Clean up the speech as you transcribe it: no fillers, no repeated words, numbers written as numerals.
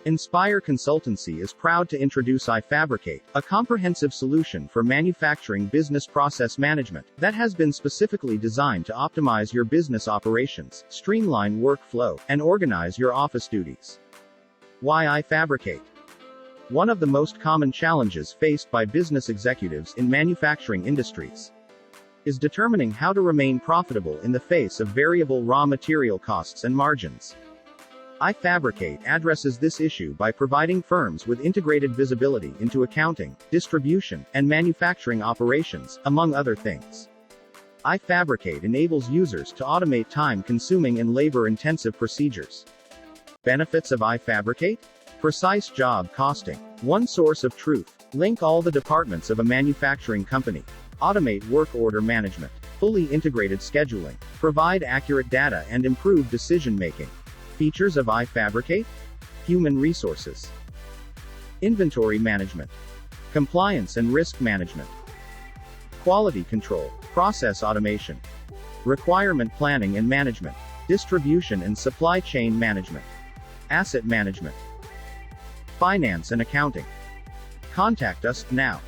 Inspire Consultancy is proud to introduce iFabricate, a comprehensive solution for manufacturing business process management that has been specifically designed to optimize your business operations, streamline workflow, and organize your office duties. Why iFabricate? One of the most common challenges faced by business executives in manufacturing industries is determining how to remain profitable in the face of variable raw material costs and margins. iFabricate addresses this issue by providing firms with integrated visibility into accounting, distribution, and manufacturing operations, among other things. iFabricate enables users to automate time-consuming and labor-intensive procedures. Benefits of iFabricate? Precise job costing. One source of truth. Link all the departments of a manufacturing company. Automate work order management. Fully integrated scheduling. Provide accurate data and improve decision-making. Features of iFabricate? Human resources. Inventory management. Compliance and risk management. Quality control. Process automation. Requirement planning and management. Distribution and supply chain management. Asset management. Finance and accounting. Contact us now.